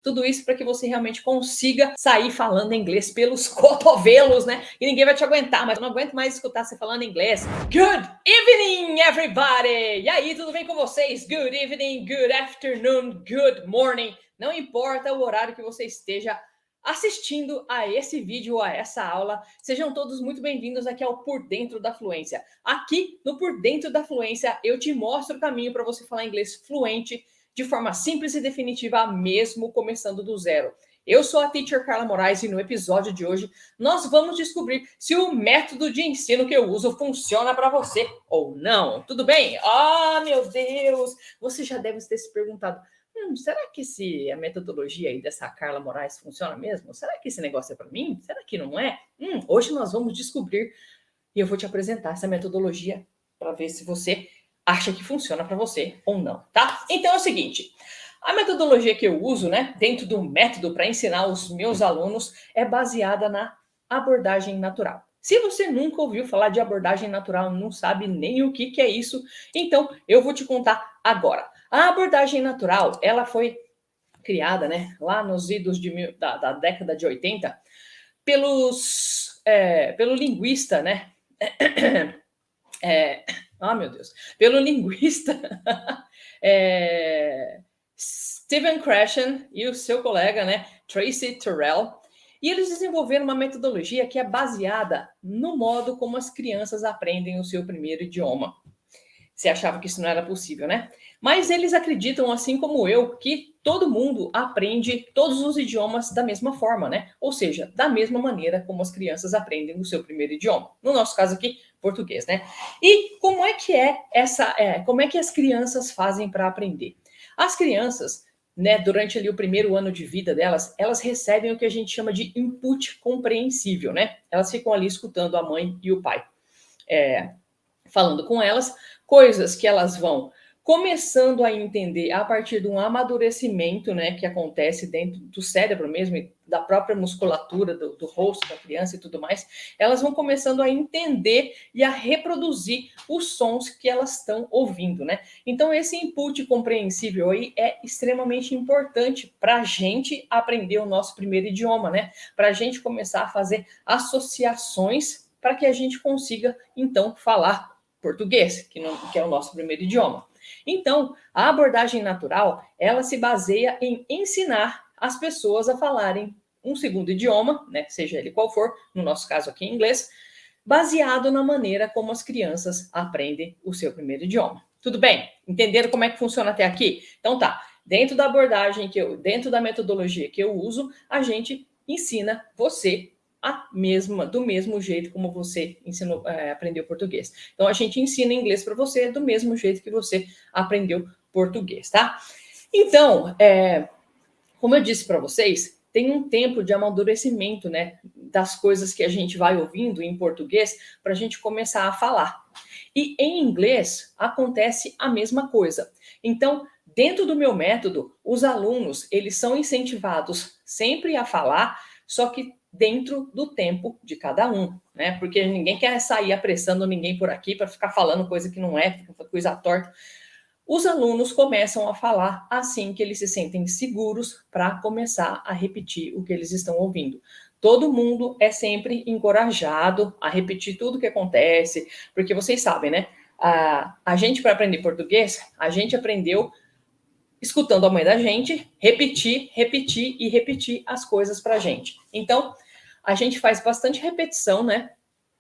Tudo isso para que você realmente consiga sair falando inglês pelos cotovelos, né? E ninguém vai te aguentar, mas eu não aguento mais escutar você falando inglês. Good evening, everybody! E aí, tudo bem com vocês? Good evening, good afternoon, good morning. Não importa o horário que você esteja assistindo a esse vídeo ou a essa aula, sejam todos muito bem-vindos aqui ao Por Dentro da Fluência. Aqui no Por Dentro da Fluência, eu te mostro o caminho para você falar inglês fluente, de forma simples e definitiva, mesmo começando do zero. Eu sou a Teacher Carla Moraes e no episódio de hoje nós vamos descobrir se o método de ensino que eu uso funciona para você ou não. Tudo bem? Ah, meu Deus! Você já deve ter se perguntado, será que a metodologia aí dessa Carla Moraes funciona mesmo? Será que esse negócio é para mim? Será que não é? Hoje nós vamos descobrir e eu vou te apresentar essa metodologia para ver se você acha que funciona para você ou não, tá? Então é o seguinte, a metodologia que eu uso, né, dentro do método para ensinar os meus alunos é baseada na abordagem natural. Se você nunca ouviu falar de abordagem natural, não sabe nem o que é isso, então eu vou te contar agora. A abordagem natural, ela foi criada, né, lá nos idos da década de 80, pelo linguista, né, meu Deus, pelo linguista Stephen Krashen e o seu colega, né, Tracy Terrell, e eles desenvolveram uma metodologia que é baseada no modo como as crianças aprendem o seu primeiro idioma. Você achava que isso não era possível, né? Mas eles acreditam, assim como eu, que todo mundo aprende todos os idiomas da mesma forma, né? Ou seja, da mesma maneira como as crianças aprendem o seu primeiro idioma. No nosso caso aqui, português, né? E como é que como é que as crianças fazem para aprender? As crianças, né, durante ali o primeiro ano de vida delas, elas recebem o que a gente chama de input compreensível, né? Elas ficam ali escutando a mãe e o pai, falando com elas, coisas que elas vão começando a entender a partir de um amadurecimento, né, que acontece dentro do cérebro mesmo, da própria musculatura do rosto da criança e tudo mais, elas vão começando a entender e a reproduzir os sons que elas estão ouvindo, né? Então esse input compreensível aí é extremamente importante para a gente aprender o nosso primeiro idioma, né? Para a gente começar a fazer associações para que a gente consiga, então, falar português, que é o nosso primeiro idioma. Então, a abordagem natural, ela se baseia em ensinar as pessoas a falarem um segundo idioma, né, seja ele qual for, no nosso caso aqui em inglês, baseado na maneira como as crianças aprendem o seu primeiro idioma. Tudo bem? Entenderam como é que funciona até aqui? Então tá, dentro da abordagem dentro da metodologia que eu uso, a gente ensina você do mesmo jeito como você aprendeu português. Então, a gente ensina inglês para você do mesmo jeito que você aprendeu português, tá? Então, como eu disse para vocês, tem um tempo de amadurecimento, né, das coisas que a gente vai ouvindo em português para a gente começar a falar. E em inglês acontece a mesma coisa. Então, dentro do meu método, os alunos, eles são incentivados sempre a falar, só que dentro do tempo de cada um, né? Porque ninguém quer sair apressando ninguém por aqui para ficar falando coisa que não é, coisa torta. Os alunos começam a falar assim que eles se sentem seguros para começar a repetir o que eles estão ouvindo. Todo mundo é sempre encorajado a repetir tudo que acontece, porque vocês sabem, né? A gente, para aprender português, a gente aprendeu escutando a mãe da gente, repetir e repetir as coisas para a gente. Então, a gente faz bastante repetição, né?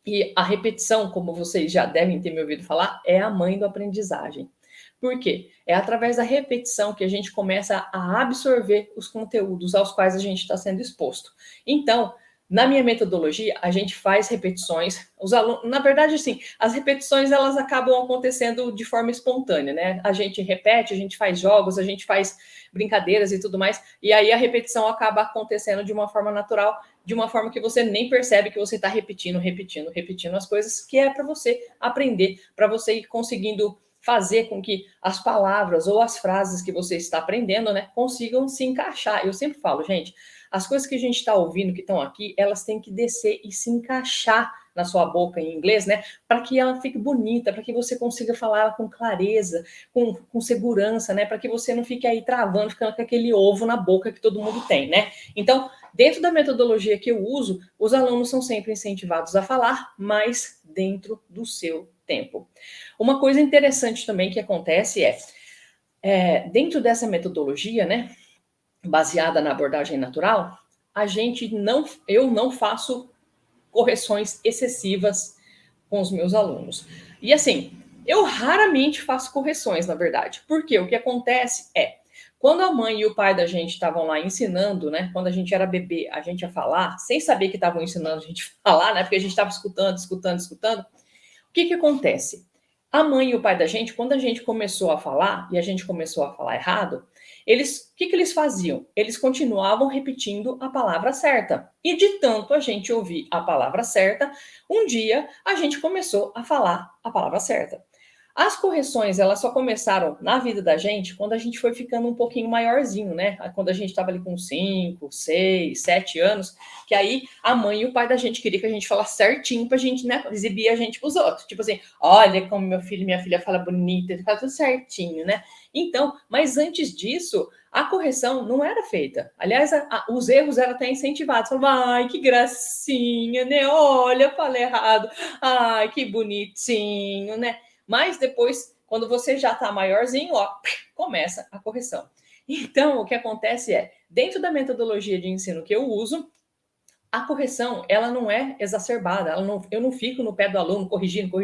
E a repetição, como vocês já devem ter me ouvido falar, é a mãe da aprendizagem. Por quê? É através da repetição que a gente começa a absorver os conteúdos aos quais a gente está sendo exposto. Então, na minha metodologia, a gente faz repetições. Os alunos, na verdade, assim, as repetições elas acabam acontecendo de forma espontânea, né? A gente repete, a gente faz jogos, a gente faz brincadeiras e tudo mais, e aí a repetição acaba acontecendo de uma forma natural, de uma forma que você nem percebe que você está repetindo as coisas, que é para você aprender, para você ir conseguindo fazer com que as palavras ou as frases que você está aprendendo, né, consigam se encaixar. Eu sempre falo, gente, as coisas que a gente está ouvindo, que estão aqui, elas têm que descer e se encaixar na sua boca em inglês, né? Para que ela fique bonita, para que você consiga falar ela com clareza, com segurança, né? Para que você não fique aí travando, ficando com aquele ovo na boca que todo mundo tem, né? Então, dentro da metodologia que eu uso, os alunos são sempre incentivados a falar, mas dentro do seu tempo. Uma coisa interessante também que acontece dentro dessa metodologia, né, baseada na abordagem natural, eu não faço correções excessivas com os meus alunos. E assim, eu raramente faço correções, na verdade, porque o que acontece quando a mãe e o pai da gente estavam lá ensinando, né, quando a gente era bebê, a gente a falar, sem saber que estavam ensinando a gente a falar, né, porque a gente estava escutando, o que acontece? A mãe e o pai da gente, quando a gente começou a falar, e a gente começou a falar errado, o que eles faziam? Eles continuavam repetindo a palavra certa. E de tanto a gente ouvir a palavra certa, um dia a gente começou a falar a palavra certa. As correções, elas só começaram na vida da gente quando a gente foi ficando um pouquinho maiorzinho, né? Quando a gente estava ali com 5, 6, 7 anos, que aí a mãe e o pai da gente queriam que a gente falasse certinho pra gente, né, exibir a gente pros outros. Tipo assim, olha como meu filho e minha filha fala bonita, ele fala tudo certinho, né? Então, mas antes disso, a correção não era feita. Aliás, os erros eram até incentivados. Falavam, ai, que gracinha, né? Olha, falei errado. Ai, que bonitinho, né? Mas depois, quando você já está maiorzinho, ó, começa a correção. Então, o que acontece dentro da metodologia de ensino que eu uso, a correção, ela não é exacerbada, eu não fico no pé do aluno corrigindo.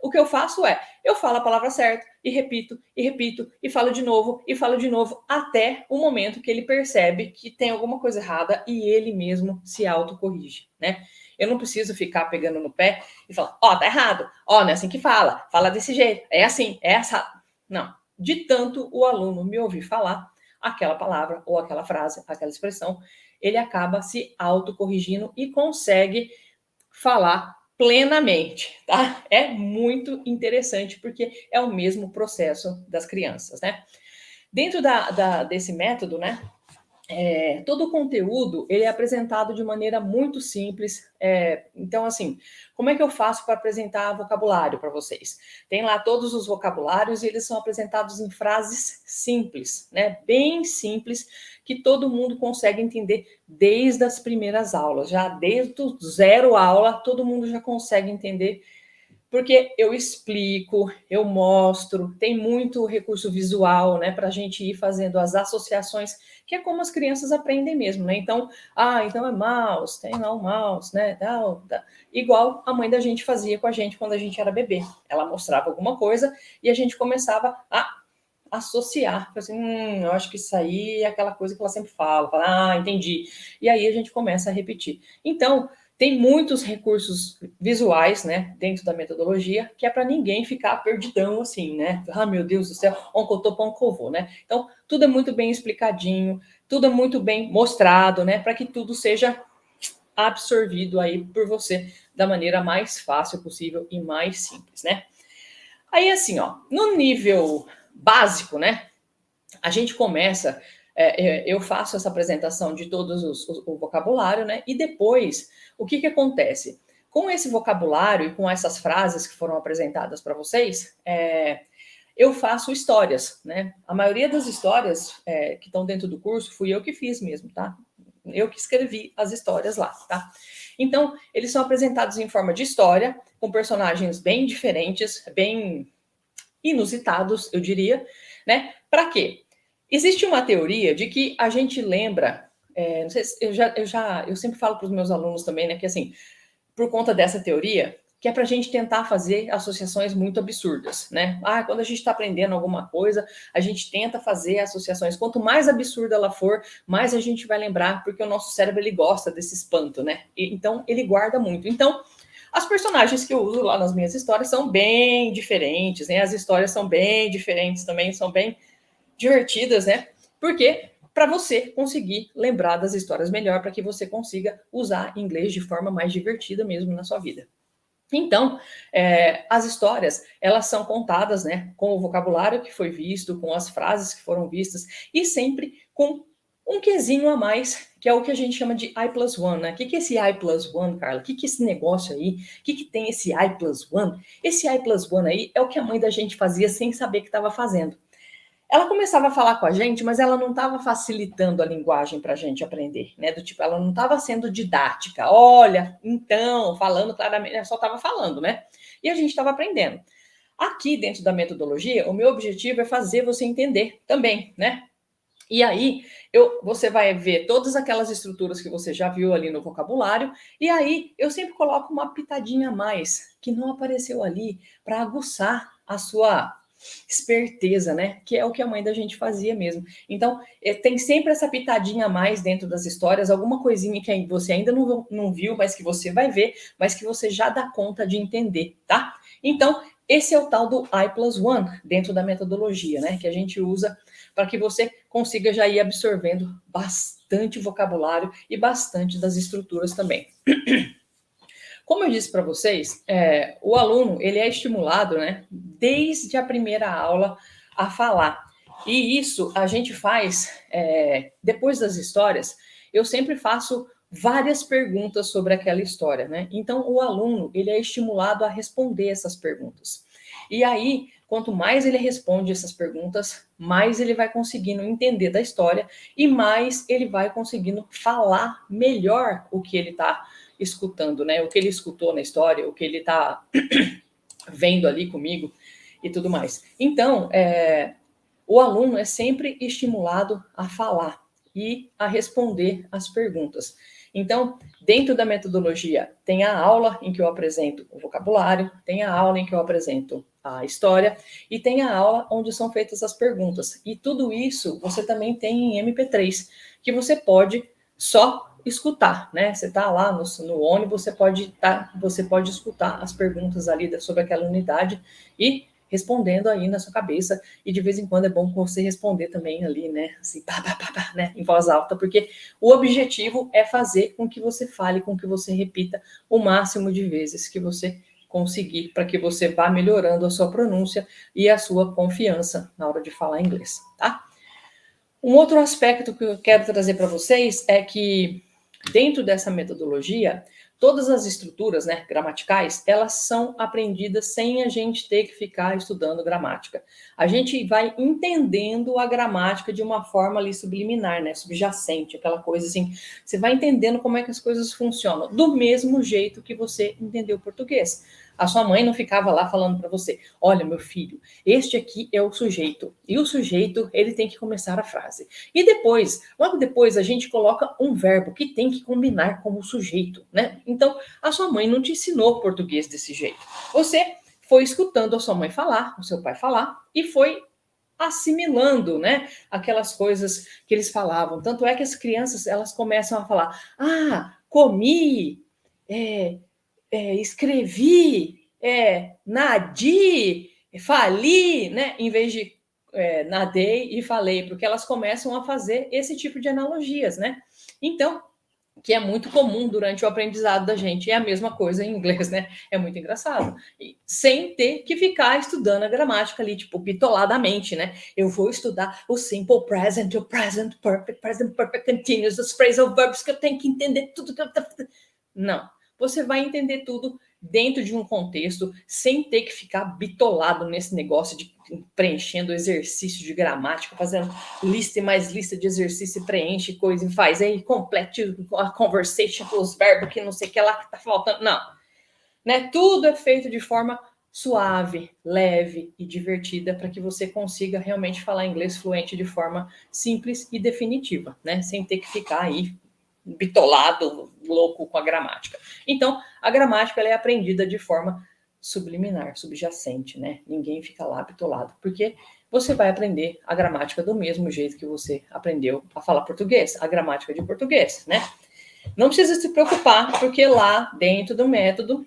O que eu faço eu falo a palavra certa e repito, e falo de novo, até o momento que ele percebe que tem alguma coisa errada e ele mesmo se autocorrige, né? Eu não preciso ficar pegando no pé e falar, tá errado, não é assim que fala desse jeito, é assim, é essa. Não, de tanto o aluno me ouvir falar aquela palavra ou aquela frase, aquela expressão, ele acaba se autocorrigindo e consegue falar plenamente, tá? É muito interessante, porque é o mesmo processo das crianças, né? Dentro desse método, né, todo o conteúdo ele é apresentado de maneira muito simples. Então, assim, como é que eu faço para apresentar vocabulário para vocês? Tem lá todos os vocabulários e eles são apresentados em frases simples, né? Bem simples, que todo mundo consegue entender desde as primeiras aulas. Já desde o zero aula, todo mundo já consegue entender, porque eu explico, eu mostro, tem muito recurso visual, né, para a gente ir fazendo as associações, que é como as crianças aprendem mesmo, né? Então, então é mouse, tem lá um mouse, né? Igual a mãe da gente fazia com a gente quando a gente era bebê. Ela mostrava alguma coisa e a gente começava a associar, assim, eu acho que isso aí é aquela coisa que ela sempre fala, entendi. E aí a gente começa a repetir. Então, tem muitos recursos visuais, né, dentro da metodologia, que é para ninguém ficar perdidão assim, né? Meu Deus do céu, onde eu tô, pra onde eu vou, né? Então, tudo é muito bem explicadinho, tudo é muito bem mostrado, né, para que tudo seja absorvido aí por você da maneira mais fácil possível e mais simples, né? Aí, assim, no nível básico, né, a gente começa, eu faço essa apresentação de todos o vocabulário, né? E depois, o que que acontece? Com esse vocabulário e com essas frases que foram apresentadas para vocês, eu faço histórias, né? A maioria das histórias que estão dentro do curso fui eu que fiz mesmo, tá? Eu que escrevi as histórias lá, tá? Então, eles são apresentados em forma de história, com personagens bem diferentes, bem inusitados, eu diria, né? Para quê? Existe uma teoria de que a gente lembra, não sei se eu sempre falo para os meus alunos também, né, que assim, por conta dessa teoria, que é para a gente tentar fazer associações muito absurdas, né? Quando a gente está aprendendo alguma coisa, a gente tenta fazer associações. Quanto mais absurda ela for, mais a gente vai lembrar, porque o nosso cérebro ele gosta desse espanto, né? Então ele guarda muito. Então as personagens que eu uso lá nas minhas histórias são bem diferentes, né? As histórias são bem diferentes também, são bem divertidas, né? Porque para você conseguir lembrar das histórias melhor, para que você consiga usar inglês de forma mais divertida mesmo na sua vida. Então, as histórias, elas são contadas, né, com o vocabulário que foi visto, com as frases que foram vistas, e sempre com um quezinho a mais que é o que a gente chama de I+1, né? O que é esse I+1, Carla? O que é esse negócio aí? O que tem esse I+1? Esse I+1 aí é o que a mãe da gente fazia sem saber que estava fazendo. Ela começava a falar com a gente, mas ela não estava facilitando a linguagem para a gente aprender, né? Do tipo, ela não estava sendo didática. Olha, então, falando claramente, ela só estava falando, né? E a gente estava aprendendo. Aqui, dentro da metodologia, o meu objetivo é fazer você entender também, né? E aí, você vai ver todas aquelas estruturas que você já viu ali no vocabulário, e aí eu sempre coloco uma pitadinha a mais, que não apareceu ali, para aguçar a sua esperteza, né? Que é o que a mãe da gente fazia mesmo. Então, tem sempre essa pitadinha a mais dentro das histórias, alguma coisinha que você ainda não viu, mas que você vai ver, mas que você já dá conta de entender, tá? Então, esse é o tal do I+1 dentro da metodologia, né? Que a gente usa para que você consiga já ir absorvendo bastante vocabulário e bastante das estruturas também. Como eu disse para vocês, o aluno ele é estimulado, né, desde a primeira aula a falar. E isso a gente faz depois das histórias. Eu sempre faço várias perguntas sobre aquela história, né? Então o aluno ele é estimulado a responder essas perguntas. E aí, quanto mais ele responde essas perguntas, mais ele vai conseguindo entender da história e mais ele vai conseguindo falar melhor o que ele está escutando, né? O que ele escutou na história, o que ele está vendo ali comigo e tudo mais. Então, o aluno é sempre estimulado a falar e a responder as perguntas. Então, dentro da metodologia, tem a aula em que eu apresento o vocabulário, tem a aula em que eu apresento a história e tem a aula onde são feitas as perguntas. E tudo isso você também tem em MP3, que você pode só escutar, né? Você está lá no ônibus, você pode escutar as perguntas ali sobre aquela unidade e respondendo aí na sua cabeça, e de vez em quando é bom você responder também ali, né, assim, né, em voz alta, porque o objetivo é fazer com que você fale, com que você repita o máximo de vezes que você conseguir, para que você vá melhorando a sua pronúncia e a sua confiança na hora de falar inglês, tá? Um outro aspecto que eu quero trazer para vocês é que dentro dessa metodologia, todas as estruturas, né, gramaticais, elas são aprendidas sem a gente ter que ficar estudando gramática. A gente vai entendendo a gramática de uma forma ali subliminar, né, subjacente, aquela coisa assim. Você vai entendendo como é que as coisas funcionam, do mesmo jeito que você entendeu o português. A sua mãe não ficava lá falando para você, olha, meu filho, este aqui é o sujeito, e o sujeito, ele tem que começar a frase. E depois, logo depois, a gente coloca um verbo que tem que combinar com o sujeito, né? Então, a sua mãe não te ensinou português desse jeito. Você foi escutando a sua mãe falar, o seu pai falar, e foi assimilando, né, aquelas coisas que eles falavam. Tanto é que as crianças, elas começam a falar, comi, escrevi, nadi, fali, né, em vez de nadei e falei, porque elas começam a fazer esse tipo de analogias, né? Então, que é muito comum durante o aprendizado da gente. É a mesma coisa em inglês, né? É muito engraçado. E sem ter que ficar estudando a gramática ali, tipo, bitoladamente, né? Eu vou estudar o simple present, o present perfect continuous, os phrasal verbs que eu tenho que entender tudo que eu... Não. Você vai entender tudo dentro de um contexto, sem ter que ficar bitolado nesse negócio de preenchendo exercício de gramática, fazendo lista e mais lista de exercício, preenche coisa e faz aí, complete a conversation com os verbos que não sei o que lá que tá faltando. Não. Né? Tudo é feito de forma suave, leve e divertida para que você consiga realmente falar inglês fluente de forma simples e definitiva, né? Sem ter que ficar aí bitolado, louco com a gramática. Então, a gramática ela é aprendida de forma subliminar, subjacente, né? Ninguém fica lá bitolado, porque você vai aprender a gramática do mesmo jeito que você aprendeu a falar português, a gramática de português, né? Não precisa se preocupar, porque lá dentro do método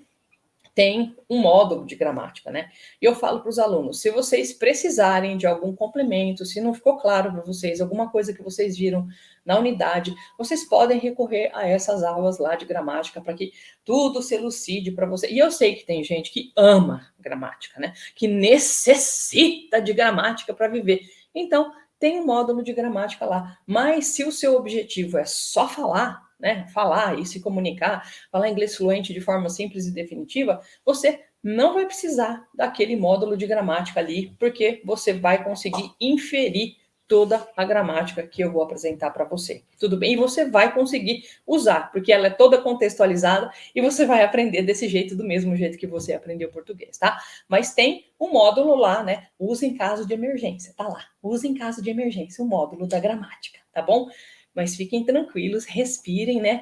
tem um módulo de gramática, né? E eu falo para os alunos, se vocês precisarem de algum complemento, se não ficou claro para vocês, alguma coisa que vocês viram na unidade, vocês podem recorrer a essas aulas lá de gramática para que tudo se elucide para você. E eu sei que tem gente que ama gramática, né? Que necessita de gramática para viver. Então, tem um módulo de gramática lá. Mas se o seu objetivo é só falar, né, falar e se comunicar, falar inglês fluente de forma simples e definitiva, você não vai precisar daquele módulo de gramática ali, porque você vai conseguir inferir toda a gramática que eu vou apresentar para você. Tudo bem? E você vai conseguir usar, porque ela é toda contextualizada e você vai aprender desse jeito, do mesmo jeito que você aprendeu português, tá? Mas tem um módulo lá, né? Usa em caso de emergência, tá lá. Usa em caso de emergência, o módulo da gramática, tá bom? Mas fiquem tranquilos, respirem, né?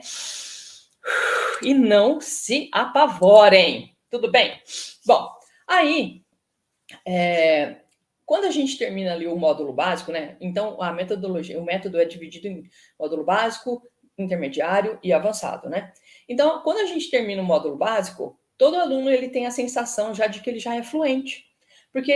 E não se apavorem. Tudo bem? Bom, aí, quando a gente termina ali o módulo básico, né? Então, a metodologia, o método é dividido em módulo básico, intermediário e avançado, né? Então, quando a gente termina o módulo básico, todo aluno ele tem a sensação já de que ele já é fluente, porque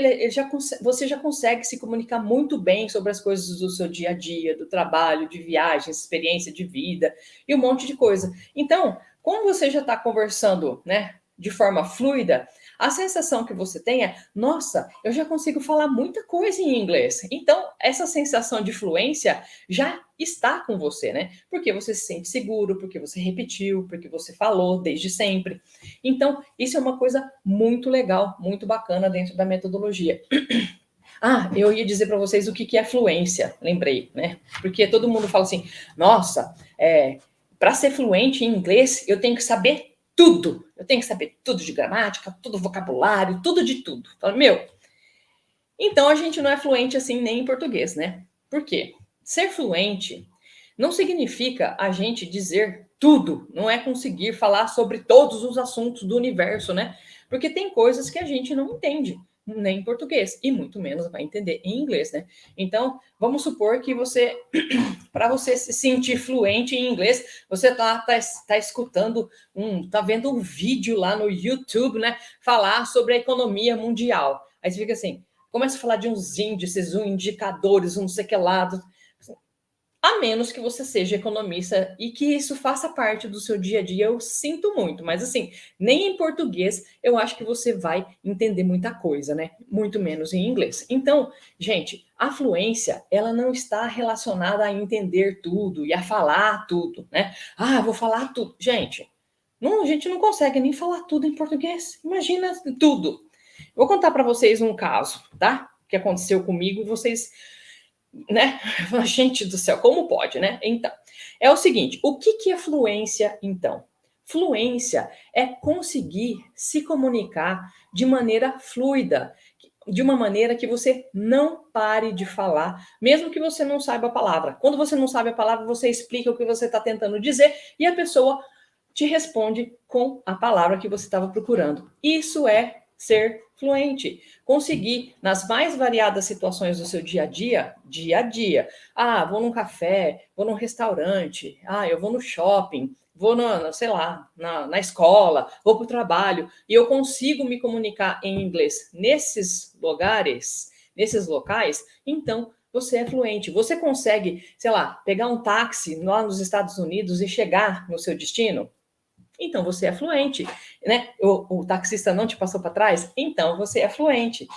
você já consegue se comunicar muito bem sobre as coisas do seu dia a dia, do trabalho, de viagens, experiência de vida e um monte de coisa. Então, como você já está conversando, né, de forma fluida, a sensação que você tem é, nossa, eu já consigo falar muita coisa em inglês. Então, essa sensação de fluência já está com você, né? Porque você se sente seguro, porque você repetiu, porque você falou desde sempre. Então, isso é uma coisa muito legal, muito bacana dentro da metodologia. Ah, eu ia dizer para vocês o que é fluência, lembrei, né? Porque todo mundo fala assim, nossa, para ser fluente em inglês, eu tenho que saber tudo. Eu tenho que saber tudo de gramática, tudo vocabulário, tudo de tudo. Fala, meu, então a gente não é fluente assim nem em português, né? Por quê? Ser fluente não significa a gente dizer tudo, não é conseguir falar sobre todos os assuntos do universo, né? Porque tem coisas que a gente não entende, nem em português, e muito menos vai entender em inglês, né? Então, vamos supor que você, para você se sentir fluente em inglês, você tá escutando tá vendo um vídeo lá no YouTube, né? Falar sobre a economia mundial. Aí você fica assim, começa a falar de uns índices, uns indicadores, um não sei que lado. A menos que você seja economista e que isso faça parte do seu dia a dia, eu sinto muito, mas assim, nem em português eu acho que você vai entender muita coisa, né? Muito menos em inglês. Então, gente, a fluência, ela não está relacionada a entender tudo e a falar tudo, né? Ah, vou falar tudo. Gente, a gente não consegue nem falar tudo em português. Imagina tudo. Vou contar para vocês um caso, tá? Que aconteceu comigo e vocês, né? Gente do céu, como pode, né? Então, é o seguinte, o que é fluência, então? Fluência é conseguir se comunicar de maneira fluida, de uma maneira que você não pare de falar, mesmo que você não saiba a palavra. Quando você não sabe a palavra, você explica o que você está tentando dizer e a pessoa te responde com a palavra que você estava procurando. Isso é ser fluente. Conseguir, nas mais variadas situações do seu dia a dia. Ah, vou num café, vou num restaurante, eu vou no shopping, vou sei lá, na escola, vou para o trabalho, e eu consigo me comunicar em inglês nesses lugares, nesses locais, então você é fluente. Você consegue, sei lá, pegar um táxi lá nos Estados Unidos e chegar no seu destino? Então você é fluente, né? O taxista não te passou para trás? Então você é fluente.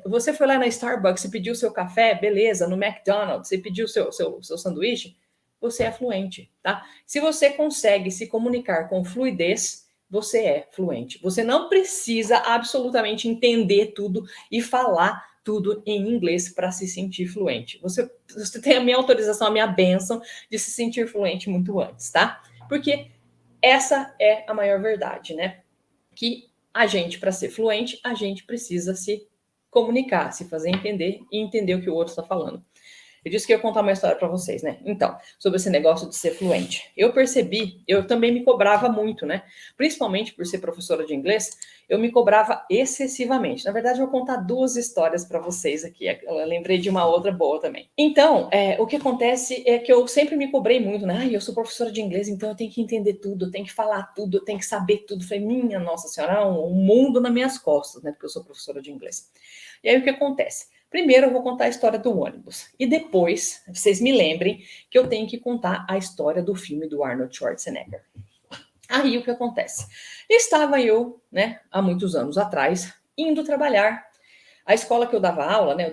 Você foi lá na Starbucks e pediu seu café, beleza, no McDonald's, e pediu seu sanduíche? Você é fluente, tá? Se você consegue se comunicar com fluidez, você é fluente. Você não precisa absolutamente entender tudo e falar tudo em inglês para se sentir fluente. Você tem a minha autorização, a minha bênção de se sentir fluente muito antes, tá? Porque essa é a maior verdade, né? Que a gente, para ser fluente, a gente precisa se comunicar, se fazer entender e entender o que o outro está falando. Eu disse que ia contar uma história para vocês, né? Então, sobre esse negócio de ser fluente. Eu percebi, eu também me cobrava muito, né? Principalmente por ser professora de inglês, eu me cobrava excessivamente. Na verdade, eu vou contar duas histórias para vocês aqui. Eu lembrei de uma outra boa também. Então, o que acontece é que eu sempre me cobrei muito, né? Eu sou professora de inglês, então eu tenho que entender tudo, eu tenho que falar tudo, eu tenho que saber tudo. Falei, minha Nossa Senhora, um mundo nas minhas costas, né? Porque eu sou professora de inglês. E aí o que acontece? Primeiro eu vou contar a história do ônibus. E depois, vocês me lembrem que eu tenho que contar a história do filme do Arnold Schwarzenegger. Aí o que acontece? Estava eu, né, há muitos anos atrás, indo trabalhar A escola que eu dava aula, né? Eu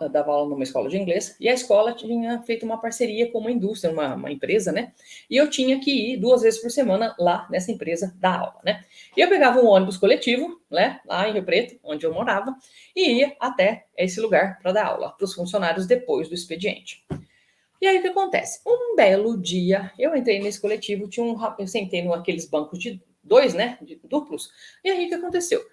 dava aula numa escola de inglês, e a escola tinha feito uma parceria com uma indústria, uma empresa, né? E eu tinha que ir 2 vezes por semana lá nessa empresa dar aula, né? E eu pegava um ônibus coletivo, né? Lá em Rio Preto, onde eu morava, e ia até esse lugar para dar aula para os funcionários depois do expediente. E aí o que acontece? Um belo dia, eu entrei nesse coletivo, eu sentei naqueles bancos de 2, né? De duplos. E aí o que aconteceu?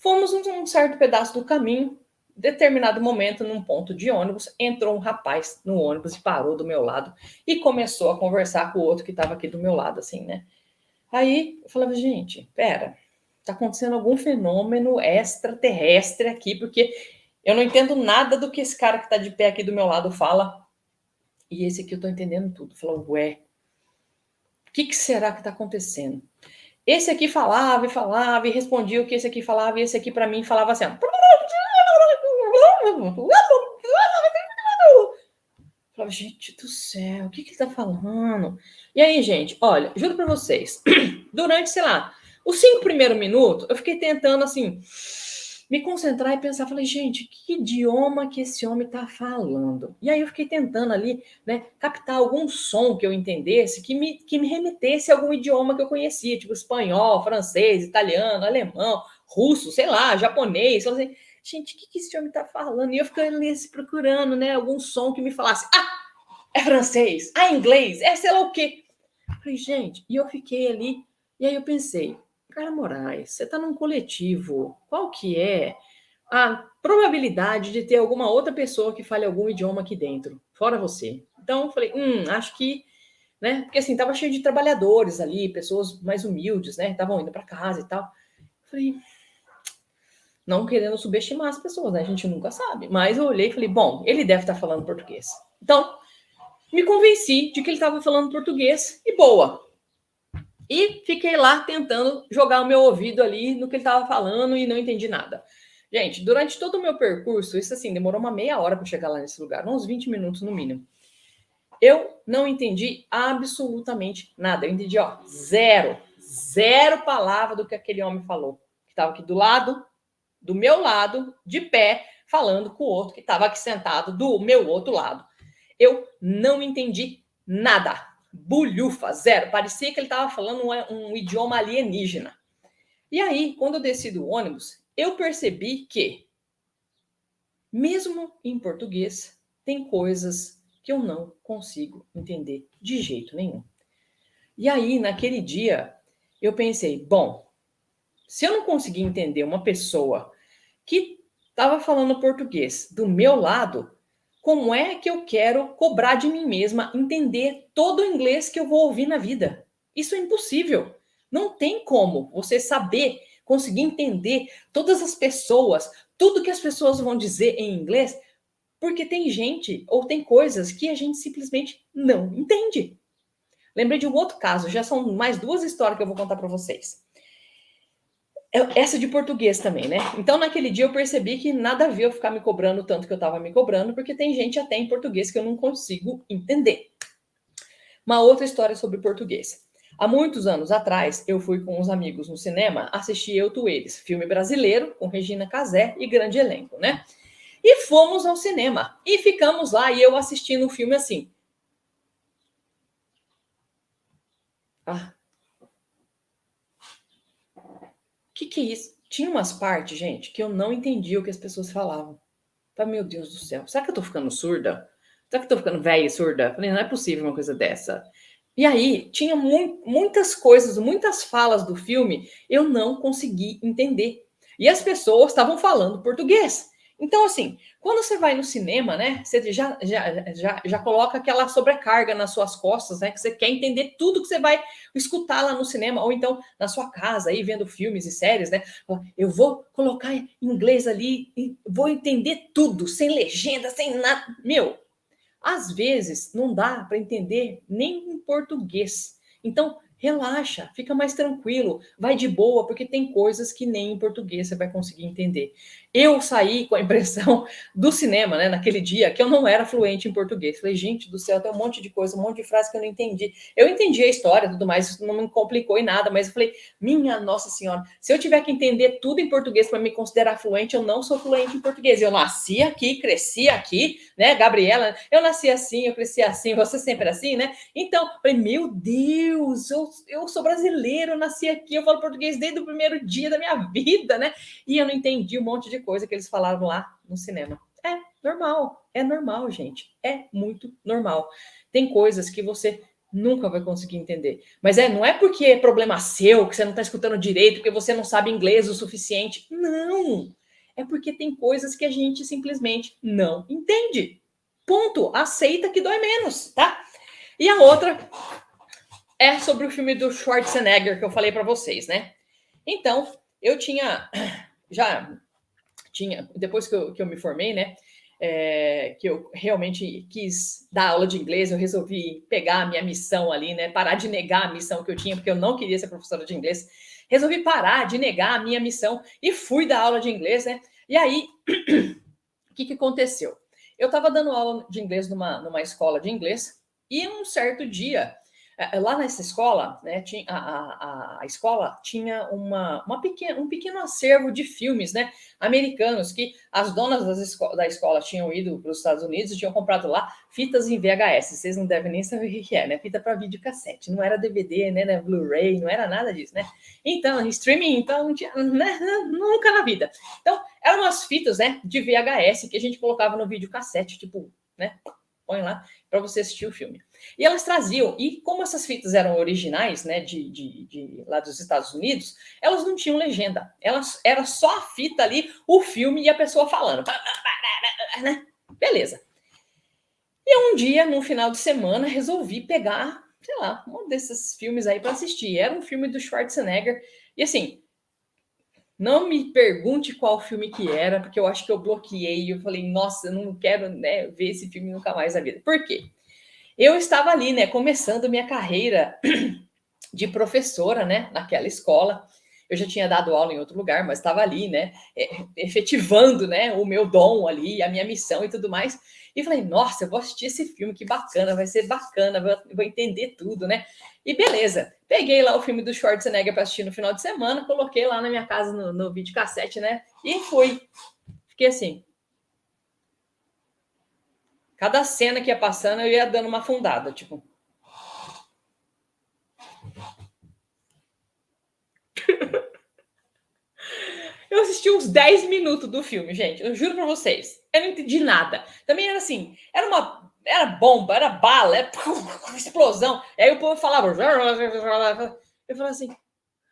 Fomos um certo pedaço do caminho, determinado momento, num ponto de ônibus, entrou um rapaz no ônibus e parou do meu lado e começou a conversar com o outro que estava aqui do meu lado, assim, né? Aí eu falava, gente, pera, tá acontecendo algum fenômeno extraterrestre aqui, porque eu não entendo nada do que esse cara que tá de pé aqui do meu lado fala, e esse aqui eu tô entendendo tudo. Falou, ué, o que será que tá acontecendo? Esse aqui falava e falava e respondia o que esse aqui falava, e esse aqui para mim falava assim, ó. Falava, gente do céu, o que ele tá falando? E aí, gente, olha, juro para vocês, durante, sei lá, os 5 primeiros minutos, eu fiquei tentando, assim, me concentrar e pensar, falei, gente, que idioma que esse homem tá falando? E aí eu fiquei tentando ali, né, captar algum som que eu entendesse, que me remetesse a algum idioma que eu conhecia, tipo espanhol, francês, italiano, alemão, russo, sei lá, japonês, assim, gente, o que esse homem tá falando? E eu ficando ali procurando, né, algum som que me falasse, é francês, inglês, é sei lá o quê. Falei, gente, e eu fiquei ali, e aí eu pensei, cara Moraes, você tá num coletivo, qual que é a probabilidade de ter alguma outra pessoa que fale algum idioma aqui dentro, fora você? Então eu falei, acho que, né, porque assim, tava cheio de trabalhadores ali, pessoas mais humildes, né, estavam indo para casa e tal. Falei, não querendo subestimar as pessoas, né? A gente nunca sabe. Mas eu olhei e falei, bom, ele deve estar falando português. Então, me convenci de que ele estava falando português e boa. E fiquei lá tentando jogar o meu ouvido ali no que ele estava falando e não entendi nada. Gente, durante todo o meu percurso, isso assim, demorou uma meia hora para chegar lá nesse lugar, uns 20 minutos no mínimo. Eu não entendi absolutamente nada. Eu entendi, ó, zero palavra do que aquele homem falou. Que estava aqui do meu lado, de pé, falando com o outro que estava aqui sentado do meu outro lado. Eu não entendi nada. Bulhufa, zero. Parecia que ele estava falando um idioma alienígena. E aí, quando eu desci do ônibus, eu percebi que, mesmo em português, tem coisas que eu não consigo entender de jeito nenhum. E aí, naquele dia, eu pensei, bom, se eu não conseguir entender uma pessoa que estava falando português do meu lado, como é que eu quero cobrar de mim mesma entender todo o inglês que eu vou ouvir na vida? Isso é impossível. Não tem como você saber, conseguir entender todas as pessoas, tudo que as pessoas vão dizer em inglês, porque tem gente ou tem coisas que a gente simplesmente não entende. Lembrei de um outro caso, já são mais 2 histórias que eu vou contar para vocês. Essa de português também, né? Então, naquele dia eu percebi que nada a ver eu ficar me cobrando tanto que eu estava me cobrando, porque tem gente até em português que eu não consigo entender. Uma outra história sobre português. Há muitos anos atrás, eu fui com uns amigos no cinema assistir Eu, Tu, Eles, filme brasileiro, com Regina Casé e grande elenco, né? E fomos ao cinema. E ficamos lá, e eu assistindo o filme assim. Que é isso? Tinha umas partes, gente, que eu não entendia o que as pessoas falavam. Falei, meu Deus do céu, será que eu tô ficando surda? Será que eu tô ficando velha e surda? Falei, não é possível uma coisa dessa. E aí, tinha muitas coisas, muitas falas do filme, eu não consegui entender. E as pessoas estavam falando português. Então, assim, quando você vai no cinema, né, você já coloca aquela sobrecarga nas suas costas, né, que você quer entender tudo que você vai escutar lá no cinema, ou então na sua casa, aí vendo filmes e séries, né, eu vou colocar em inglês ali e vou entender tudo, sem legenda, sem nada. Meu, às vezes não dá para entender nem em português. Então, Relaxa, fica mais tranquilo, vai de boa, porque tem coisas que nem em português você vai conseguir entender. Eu saí com a impressão do cinema, né, naquele dia, que eu não era fluente em português. Falei, gente do céu, tem um monte de coisa, um monte de frase que eu não entendi. Eu entendi a história e tudo mais, isso não me complicou em nada, mas eu falei, minha Nossa Senhora, se eu tiver que entender tudo em português para me considerar fluente, eu não sou fluente em português. Eu nasci aqui, cresci aqui, né, Gabriela? Eu nasci assim, eu cresci assim, você sempre assim, né? Então, falei, meu Deus, eu sou brasileiro, eu nasci aqui, eu falo português desde o primeiro dia da minha vida, né? E eu não entendi um monte de coisa que eles falavam lá no cinema. É normal, gente. É muito normal. Tem coisas que você nunca vai conseguir entender. Mas não é porque é problema seu, que você não está escutando direito, porque você não sabe inglês o suficiente. Não! É porque tem coisas que a gente simplesmente não entende. Ponto. Aceita que dói menos, tá? E a outra é sobre o filme do Schwarzenegger que eu falei para vocês, né? Então, eu depois que eu me formei, né? Que eu realmente quis dar aula de inglês, eu resolvi pegar a minha missão ali, né? Parar de negar a missão que eu tinha, porque eu não queria ser professora de inglês. Resolvi parar de negar a minha missão e fui dar aula de inglês, né? E aí, o que aconteceu? Eu estava dando aula de inglês numa escola de inglês e um certo dia, lá nessa escola, né, a escola tinha um pequeno acervo de filmes, né, americanos, que as donas da escola tinham ido para os Estados Unidos e tinham comprado lá fitas em VHS. Vocês não devem nem saber o que é, né? Fita para videocassete. Não era DVD, né? Blu-ray, não era nada disso, né? Então, streaming, então, não tinha, né, nunca na vida. Então, eram umas fitas, né, de VHS que a gente colocava no videocassete, tipo, né, põe lá para você assistir o filme. E elas traziam, e como essas fitas eram originais, né, de lá dos Estados Unidos, elas não tinham legenda. Era só a fita ali, o filme e a pessoa falando. Né? Beleza. E um dia, no final de semana, resolvi pegar, sei lá, um desses filmes aí para assistir. Era um filme do Schwarzenegger. E assim, não me pergunte qual filme que era, porque eu acho que eu bloqueei. Eu falei, nossa, eu não quero, né, ver esse filme nunca mais na vida. Por quê? Eu estava ali, né, começando minha carreira de professora, né, naquela escola. Eu já tinha dado aula em outro lugar, mas estava ali, né, efetivando, né, o meu dom ali, a minha missão e tudo mais. E falei, nossa, eu vou assistir esse filme, que bacana, vai ser bacana, vou entender tudo, né? E beleza, peguei lá o filme do Schwarzenegger para assistir no final de semana, coloquei lá na minha casa no videocassete, né? E fui. Fiquei assim. Cada cena que ia passando, eu ia dando uma afundada, tipo. Eu assisti uns 10 minutos do filme, gente. Eu juro pra vocês. Eu não entendi nada. Também era assim, era bomba, era bala, era explosão. E aí o povo falava. Eu falava assim.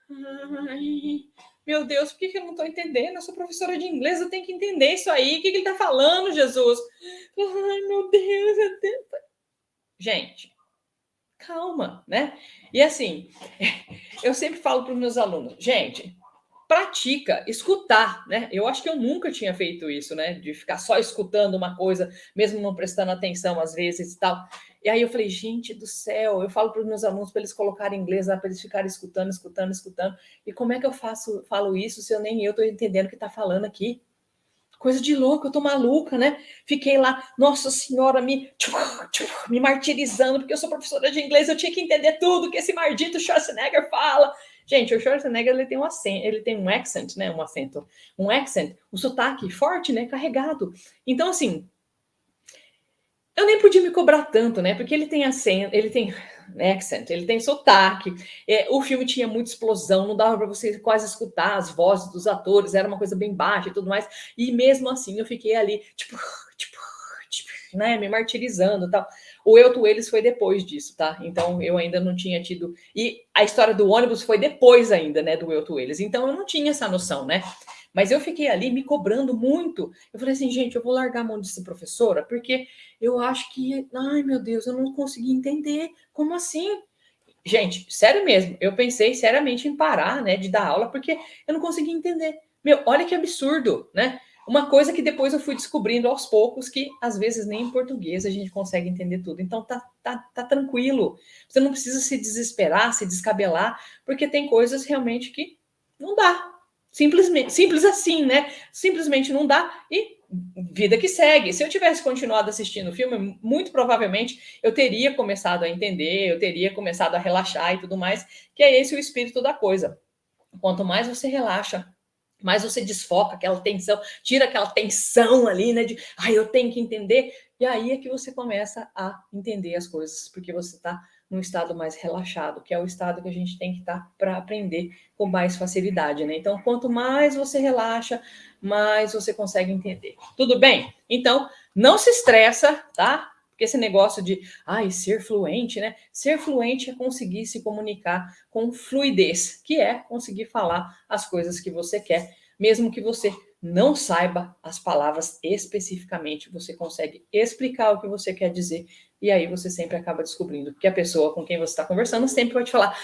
Ai, meu Deus, por que eu não estou entendendo? Eu sou professora de inglês, eu tenho que entender isso aí. O que ele está falando, Jesus? Ai, meu Deus, meu Deus. Gente, calma, né? E assim, eu sempre falo para os meus alunos, gente, pratica escutar, né? Eu acho que eu nunca tinha feito isso, né? De ficar só escutando uma coisa, mesmo não prestando atenção às vezes e tal. E aí eu falei, gente do céu, eu falo para os meus alunos para eles colocarem inglês lá, para eles ficarem escutando. E como é que eu falo isso se eu nem eu estou entendendo o que está falando aqui? Coisa de louco, eu tô maluca, né? Fiquei lá, nossa senhora, me martirizando, porque eu sou professora de inglês, eu tinha que entender tudo que esse maldito Schwarzenegger fala. Gente, o Schwarzenegger, ele tem um acento, ele tem um accent, né? Um accent, um sotaque forte, né? Carregado. Então, assim, eu nem podia me cobrar tanto, né? Porque ele tem acento, ele tem accent, ele tem sotaque. O filme tinha muita explosão, não dava para você quase escutar as vozes dos atores, era uma coisa bem baixa e tudo mais. E mesmo assim eu fiquei ali, né, me martirizando e tal. O Eu, Tu, Eles foi depois disso, tá? Então eu ainda não tinha tido. E a história do ônibus foi depois ainda, né, do Eu, Tu, Eles. Então eu não tinha essa noção, né? Mas eu fiquei ali me cobrando muito. Eu falei assim, gente, eu vou largar a mão de ser professora, porque eu acho que, ai meu Deus, eu não consegui entender. Como assim? Gente, sério mesmo, eu pensei seriamente em parar, né, de dar aula, porque eu não conseguia entender. Meu, olha que absurdo, né? Uma coisa que depois eu fui descobrindo aos poucos, que às vezes nem em português a gente consegue entender tudo. Então tá tranquilo. Você não precisa se desesperar, se descabelar, porque tem coisas realmente que não dá. Simplesmente, simples assim, né? Simplesmente não dá e vida que segue. Se eu tivesse continuado assistindo o filme, muito provavelmente eu teria começado a entender, eu teria começado a relaxar e tudo mais, que é esse o espírito da coisa. Quanto mais você relaxa, mais você desfoca aquela tensão, tira aquela tensão ali, né? De, eu tenho que entender. E aí é que você começa a entender as coisas, porque você está num estado mais relaxado, que é o estado que a gente tem que estar para aprender com mais facilidade, né? Então, quanto mais você relaxa, mais você consegue entender. Tudo bem? Então, não se estressa, tá? Porque esse negócio de, ser fluente, né? Ser fluente é conseguir se comunicar com fluidez, que é conseguir falar as coisas que você quer, mesmo que você não saiba as palavras especificamente, você consegue explicar o que você quer dizer, e aí você sempre acaba descobrindo que a pessoa com quem você está conversando sempre vai te falar,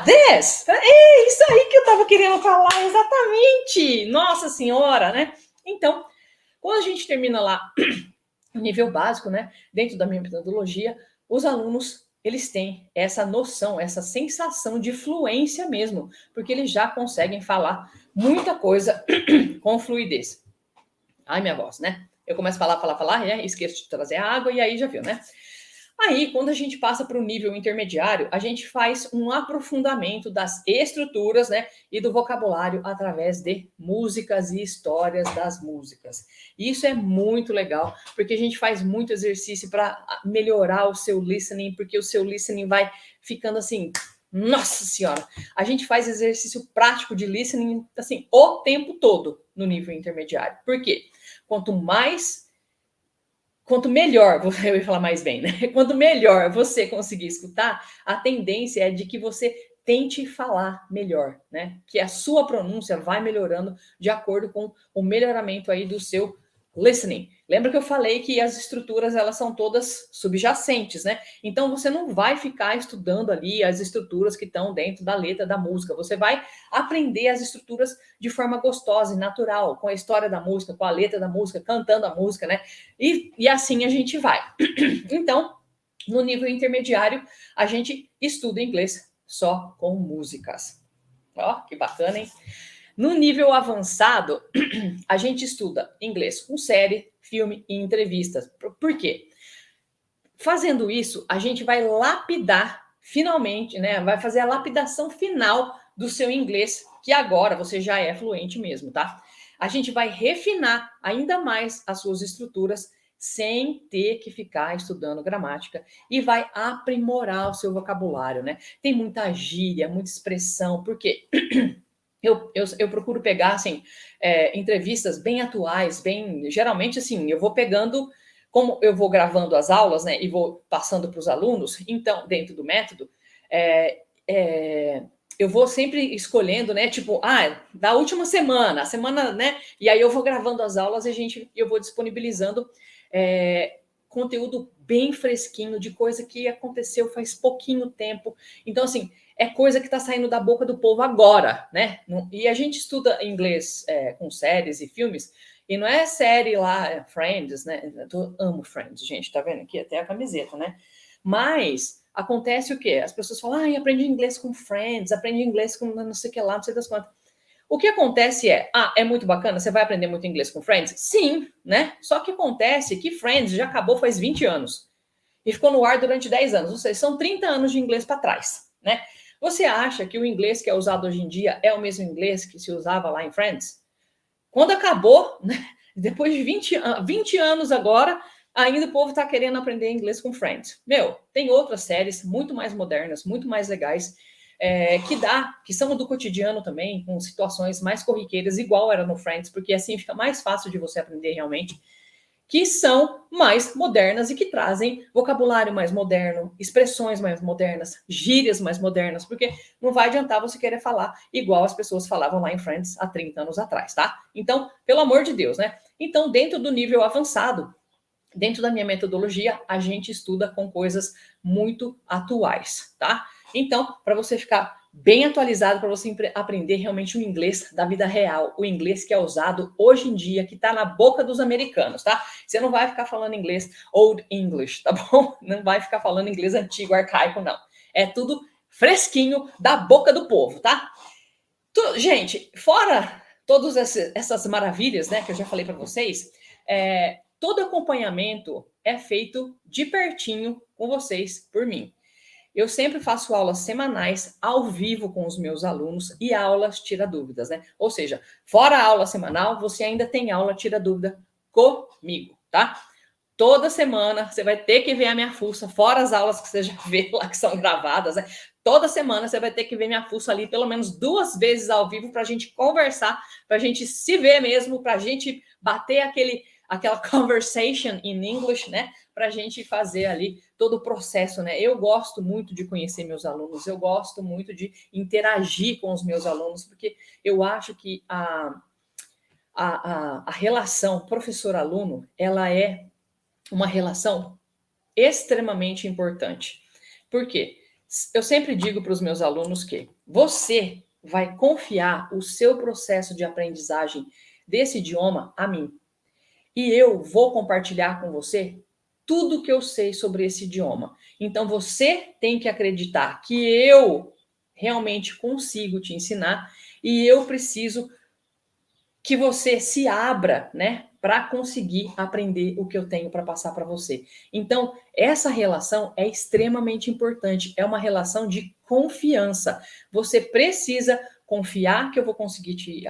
this! É isso aí que eu estava querendo falar, exatamente! Nossa Senhora, né? Então, quando a gente termina lá o nível básico, né, dentro da minha metodologia, os alunos, eles têm essa noção, essa sensação de fluência mesmo, porque eles já conseguem falar muita coisa com fluidez. Ai, minha voz, né? Eu começo a falar, esqueço de trazer a água e aí já viu, né? Aí, quando a gente passa para o nível intermediário, a gente faz um aprofundamento das estruturas, né, e do vocabulário através de músicas e histórias das músicas. E isso é muito legal, porque a gente faz muito exercício para melhorar o seu listening, porque o seu listening vai ficando assim, nossa senhora, a gente faz exercício prático de listening assim o tempo todo no nível intermediário. Por quê? Quanto melhor, eu ia falar mais bem, né? Quanto melhor você conseguir escutar, a tendência é de que você tente falar melhor, né? Que a sua pronúncia vai melhorando de acordo com o melhoramento aí do seu listening. Lembra que eu falei que as estruturas, elas são todas subjacentes, né? Então você não vai ficar estudando ali as estruturas que estão dentro da letra da música. Você vai aprender as estruturas de forma gostosa e natural, com a história da música, com a letra da música, cantando a música, né? E assim a gente vai. Então, no nível intermediário, a gente estuda inglês só com músicas. Ó, que bacana, hein? No nível avançado, a gente estuda inglês com série, filme e entrevistas. Por quê? Fazendo isso, a gente vai lapidar finalmente, né? Vai fazer a lapidação final do seu inglês, que agora você já é fluente mesmo, tá? A gente vai refinar ainda mais as suas estruturas sem ter que ficar estudando gramática e vai aprimorar o seu vocabulário, né? Tem muita gíria, muita expressão, porque eu procuro pegar, assim, entrevistas bem atuais, geralmente, assim, eu vou pegando, como eu vou gravando as aulas, né, e vou passando para os alunos, então, dentro do método, eu vou sempre escolhendo, né, tipo, da última semana, a semana, né, e aí eu vou gravando as aulas e eu vou disponibilizando conteúdo bem fresquinho, de coisa que aconteceu faz pouquinho tempo. Então, assim, é coisa que está saindo da boca do povo agora, né? E a gente estuda inglês com séries e filmes, e não é série lá, Friends, né? Eu amo Friends, gente, tá vendo aqui até a camiseta, né? Mas acontece o quê? As pessoas falam, aprendi inglês com Friends, aprendi inglês com não sei o que lá, não sei das quantas. O que acontece é muito bacana, você vai aprender muito inglês com Friends? Sim, né? Só que acontece que Friends já acabou faz 20 anos e ficou no ar durante 10 anos, ou seja, são 30 anos de inglês para trás, né? Você acha que o inglês que é usado hoje em dia é o mesmo inglês que se usava lá em Friends? Quando acabou, né? Depois de 20 anos agora, ainda o povo está querendo aprender inglês com Friends. Tem outras séries muito mais modernas, muito mais legais, que são do cotidiano também, com situações mais corriqueiras, igual era no Friends, porque assim fica mais fácil de você aprender realmente, que são mais modernas e que trazem vocabulário mais moderno, expressões mais modernas, gírias mais modernas, porque não vai adiantar você querer falar igual as pessoas falavam lá em Friends há 30 anos atrás, tá? Então, pelo amor de Deus, né? Então, dentro do nível avançado, dentro da minha metodologia, a gente estuda com coisas muito atuais, tá? Então, para você ficar bem atualizado, para você aprender realmente o inglês da vida real, o inglês que é usado hoje em dia, que está na boca dos americanos, tá? Você não vai ficar falando inglês old English, tá bom? Não vai ficar falando inglês antigo, arcaico, não. É tudo fresquinho da boca do povo, tá? Gente, fora todas essas maravilhas, né, que eu já falei para vocês, todo acompanhamento é feito de pertinho com vocês, por mim. Eu sempre faço aulas semanais ao vivo com os meus alunos e aulas tira dúvidas, né? Ou seja, fora a aula semanal, você ainda tem aula tira dúvida comigo, tá? Toda semana você vai ter que ver a minha fuça, fora as aulas que você já vê lá que são gravadas, né? Toda semana você vai ter que ver minha fuça ali pelo menos 2 vezes ao vivo para a gente conversar, para a gente se ver mesmo, para a gente bater aquela conversation in English, né? Para a gente fazer ali todo o processo, né? Eu gosto muito de conhecer meus alunos, eu gosto muito de interagir com os meus alunos, porque eu acho que a relação professor-aluno, ela é uma relação extremamente importante. Por quê? Eu sempre digo para os meus alunos que você vai confiar o seu processo de aprendizagem desse idioma a mim. E eu vou compartilhar com você tudo que eu sei sobre esse idioma. Então você tem que acreditar que eu realmente consigo te ensinar e eu preciso que você se abra, né, para conseguir aprender o que eu tenho para passar para você. Então, essa relação é extremamente importante, é uma relação de confiança. Você precisa confiar que eu vou conseguir te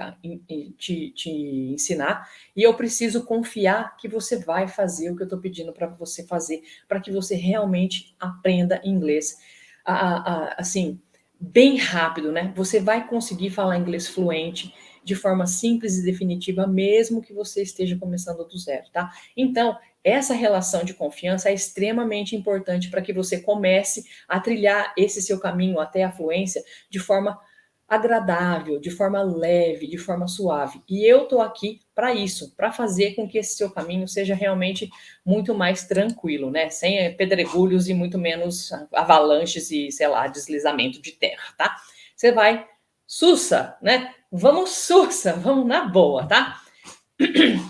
ensinar e eu preciso confiar que você vai fazer o que eu estou pedindo para você fazer, para que você realmente aprenda inglês, assim, bem rápido, né? Você vai conseguir falar inglês fluente, de forma simples e definitiva, mesmo que você esteja começando do zero, tá? Então, essa relação de confiança é extremamente importante para que você comece a trilhar esse seu caminho até a fluência de forma agradável, de forma leve, de forma suave. E eu tô aqui para isso, para fazer com que esse seu caminho seja realmente muito mais tranquilo, né? Sem pedregulhos e muito menos avalanches e, sei lá, deslizamento de terra, tá? Você vai sussa, né? Vamos sussa, vamos na boa, tá?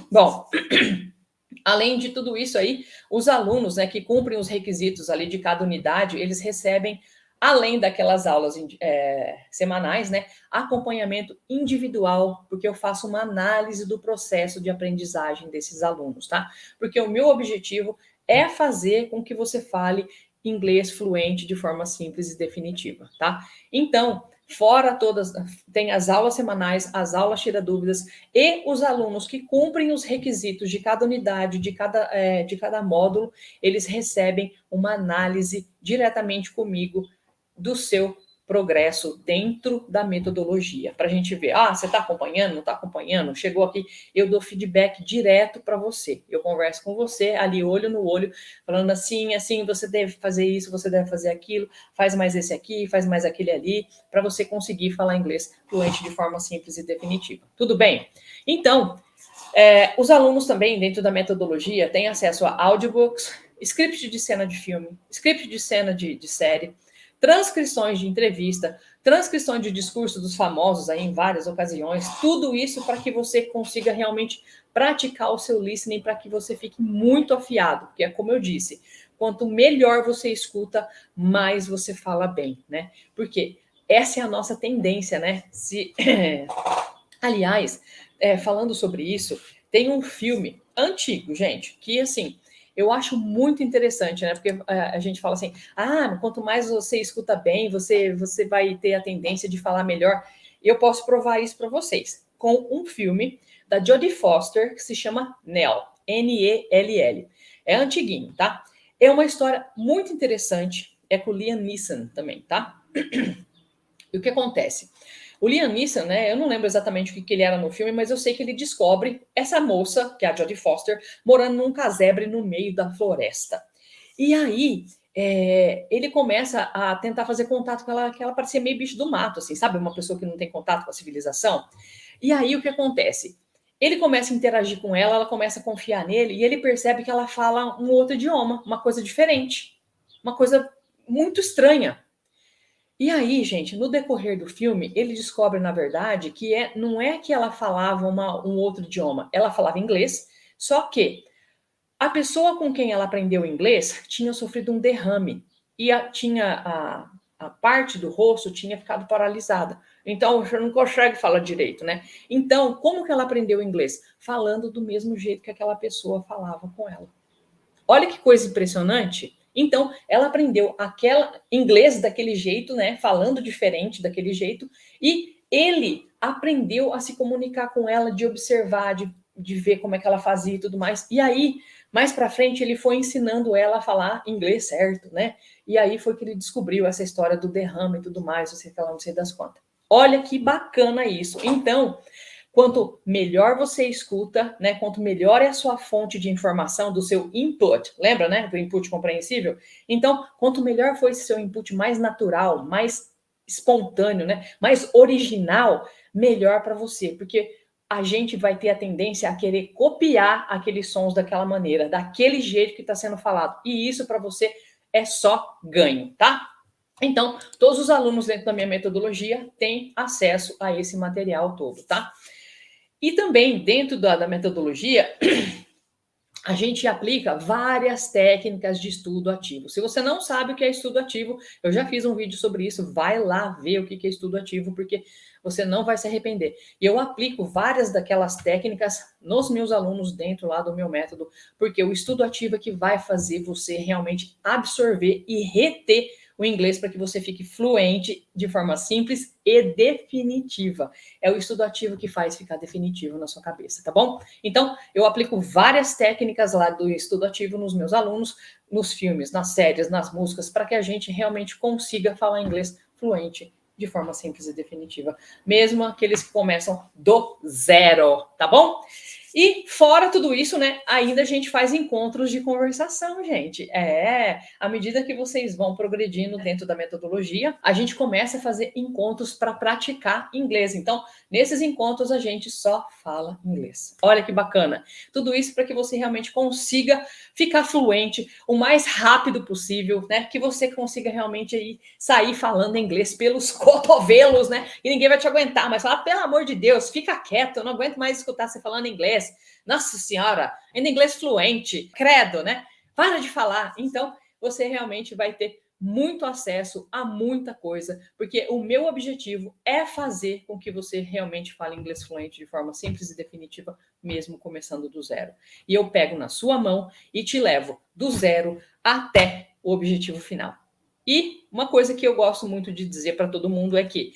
Bom, além de tudo isso aí, os alunos, né, que cumprem os requisitos ali de cada unidade, eles recebem, além daquelas aulas semanais, né, acompanhamento individual, porque eu faço uma análise do processo de aprendizagem desses alunos, tá? Porque o meu objetivo é fazer com que você fale inglês fluente de forma simples e definitiva, tá? Então, fora todas, tem as aulas semanais, as aulas tira dúvidas e os alunos que cumprem os requisitos de cada unidade, de cada módulo, eles recebem uma análise diretamente comigo do seu progresso dentro da metodologia, para a gente ver, você está acompanhando, não está acompanhando, chegou aqui, eu dou feedback direto para você, eu converso com você ali, olho no olho, falando assim, você deve fazer isso, você deve fazer aquilo, faz mais esse aqui, faz mais aquele ali, para você conseguir falar inglês fluente de forma simples e definitiva. Tudo bem? Então, os alunos também, dentro da metodologia, têm acesso a audiobooks, script de cena de filme, script de cena de série, transcrições de entrevista, transcrições de discurso dos famosos aí em várias ocasiões, tudo isso para que você consiga realmente praticar o seu listening, para que você fique muito afiado, porque é como eu disse, quanto melhor você escuta, mais você fala bem, né? Porque essa é a nossa tendência, né? Aliás, falando sobre isso, tem um filme antigo, gente, que assim, eu acho muito interessante, né? Porque a gente fala assim, quanto mais você escuta bem, você vai ter a tendência de falar melhor. Eu posso provar isso para vocês com um filme da Jodie Foster que se chama Nell, Nell. É antiguinho, tá? É uma história muito interessante. É com o Liam Neeson também, tá? E o que acontece? O Liam Neeson, né? Eu não lembro exatamente o que ele era no filme, mas eu sei que ele descobre essa moça, que é a Jodie Foster, morando num casebre no meio da floresta. E aí ele começa a tentar fazer contato com ela, que ela parecia meio bicho do mato, assim, sabe? Uma pessoa que não tem contato com a civilização. E aí o que acontece? Ele começa a interagir com ela, ela começa a confiar nele, e ele percebe que ela fala um outro idioma, uma coisa diferente, uma coisa muito estranha. E aí, gente, no decorrer do filme, ele descobre, na verdade, que não é que ela falava um outro idioma, ela falava inglês, só que a pessoa com quem ela aprendeu inglês tinha sofrido um derrame e a parte do rosto tinha ficado paralisada. Então, você não consegue falar direito, né? Então, como que ela aprendeu inglês? Falando do mesmo jeito que aquela pessoa falava com ela. Olha que coisa impressionante. Então, ela aprendeu aquela inglês daquele jeito, né? Falando diferente daquele jeito, e ele aprendeu a se comunicar com ela, de observar, de ver como é que ela fazia e tudo mais. E aí, mais para frente, ele foi ensinando ela a falar inglês certo, né? E aí foi que ele descobriu essa história do derrame e tudo mais, você que ela não sei das quantas. Olha que bacana isso. Então, quanto melhor você escuta, né, quanto melhor é a sua fonte de informação do seu input, lembra, né, do input compreensível? Então, quanto melhor for esse seu input mais natural, mais espontâneo, né, mais original, melhor para você, porque a gente vai ter a tendência a querer copiar aqueles sons daquela maneira, daquele jeito que está sendo falado. E isso para você é só ganho, tá? Então, todos os alunos dentro da minha metodologia têm acesso a esse material todo, tá? E também, dentro da metodologia, a gente aplica várias técnicas de estudo ativo. Se você não sabe o que é estudo ativo, eu já fiz um vídeo sobre isso, vai lá ver o que é estudo ativo, porque você não vai se arrepender. E eu aplico várias daquelas técnicas nos meus alunos dentro lá do meu método, porque o estudo ativo é que vai fazer você realmente absorver e reter o inglês para que você fique fluente de forma simples e definitiva. É o estudo ativo que faz ficar definitivo na sua cabeça, tá bom? Então, eu aplico várias técnicas lá do estudo ativo nos meus alunos, nos filmes, nas séries, nas músicas, para que a gente realmente consiga falar inglês fluente de forma simples e definitiva, mesmo aqueles que começam do zero, tá bom? E fora tudo isso, né, ainda a gente faz encontros de conversação, gente. À medida que vocês vão progredindo dentro da metodologia, a gente começa a fazer encontros para praticar inglês. Então, nesses encontros a gente só fala inglês. Olha que bacana. Tudo isso para que você realmente consiga ficar fluente o mais rápido possível, né? Que você consiga realmente aí sair falando inglês pelos cotovelos, né? E ninguém vai te aguentar, mas falar, pelo amor de Deus, fica quieto, eu não aguento mais escutar você falando inglês. Nossa senhora, ainda inglês fluente, credo, né? Para de falar. Então, você realmente vai ter muito acesso a muita coisa, porque o meu objetivo é fazer com que você realmente fale inglês fluente de forma simples e definitiva, mesmo começando do zero. E eu pego na sua mão e te levo do zero até o objetivo final. E uma coisa que eu gosto muito de dizer para todo mundo é que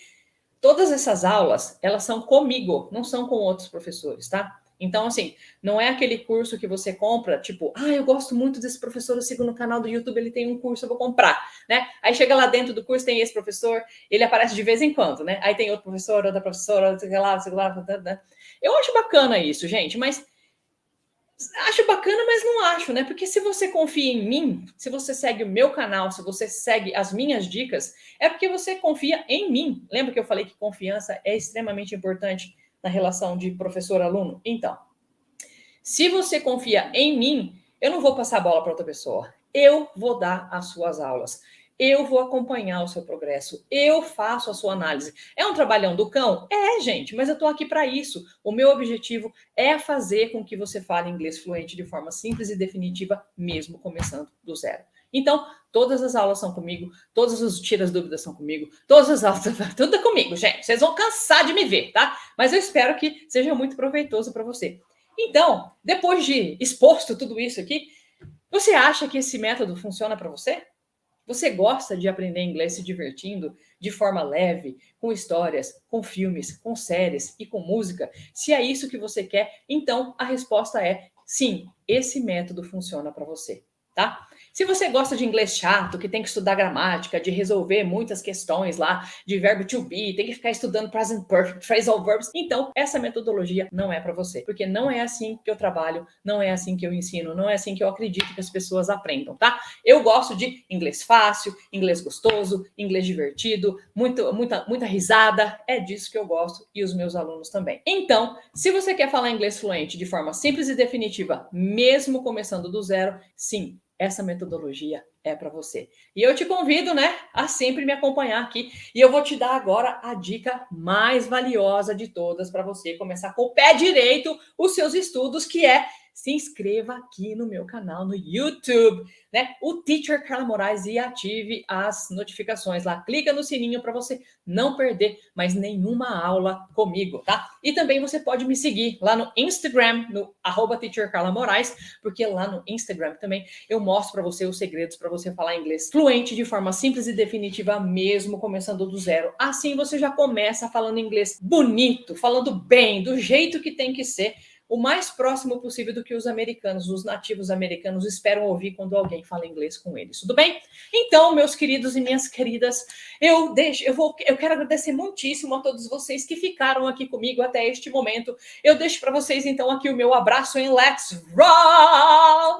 todas essas aulas, elas são comigo, não são com outros professores, tá? Então, assim, não é aquele curso que você compra, tipo, eu gosto muito desse professor, eu sigo no canal do YouTube, ele tem um curso, eu vou comprar, né? Aí chega lá dentro do curso, tem esse professor, ele aparece de vez em quando, né? Aí tem outro professor, outra professora, sei lá, sei lá. Eu acho bacana isso, gente, mas acho bacana, mas não acho, né? Porque se você confia em mim, se você segue o meu canal, se você segue as minhas dicas, é porque você confia em mim. Lembra que eu falei que confiança é extremamente importante na relação de professor-aluno? Então, se você confia em mim, eu não vou passar a bola para outra pessoa. Eu vou dar as suas aulas. Eu vou acompanhar o seu progresso. Eu faço a sua análise. É um trabalhão do cão? É, gente, mas eu estou aqui para isso. O meu objetivo é fazer com que você fale inglês fluente de forma simples e definitiva, mesmo começando do zero. Então, todas as aulas são comigo, todas as tiras dúvidas são comigo, todas as aulas, tudo é comigo, gente. Vocês vão cansar de me ver, tá? Mas eu espero que seja muito proveitoso para você. Então, depois de exposto tudo isso aqui, você acha que esse método funciona para você? Você gosta de aprender inglês se divertindo de forma leve, com histórias, com filmes, com séries e com música? Se é isso que você quer, então a resposta é sim, esse método funciona para você, tá? Se você gosta de inglês chato, que tem que estudar gramática, de resolver muitas questões lá de verbo to be, tem que ficar estudando present perfect, phrasal verbs, então essa metodologia não é para você, porque não é assim que eu trabalho, não é assim que eu ensino, não é assim que eu acredito que as pessoas aprendam, tá? Eu gosto de inglês fácil, inglês gostoso, inglês divertido, muita risada, é disso que eu gosto e os meus alunos também. Então, se você quer falar inglês fluente de forma simples e definitiva, mesmo começando do zero, sim, essa metodologia é é para você. E eu te convido, né, a sempre me acompanhar aqui. E eu vou te dar agora a dica mais valiosa de todas para você começar com o pé direito os seus estudos, que é se inscreva aqui no meu canal no YouTube, né? O Teacher Carla Moraes, e ative as notificações lá. Clica no sininho para você não perder mais nenhuma aula comigo, tá? E também você pode me seguir lá no Instagram, no @teachercarlamoraes, porque lá no Instagram também eu mostro para você os segredos para você falar inglês fluente de forma simples e definitiva, mesmo começando do zero. Assim você já começa falando inglês bonito, falando bem, do jeito que tem que ser, o mais próximo possível do que os americanos, os nativos americanos esperam ouvir quando alguém fala inglês com eles. Tudo bem? Então, meus queridos e minhas queridas, eu quero agradecer muitíssimo a todos vocês que ficaram aqui comigo até este momento. Eu deixo para vocês então aqui o meu abraço em Let's Roll!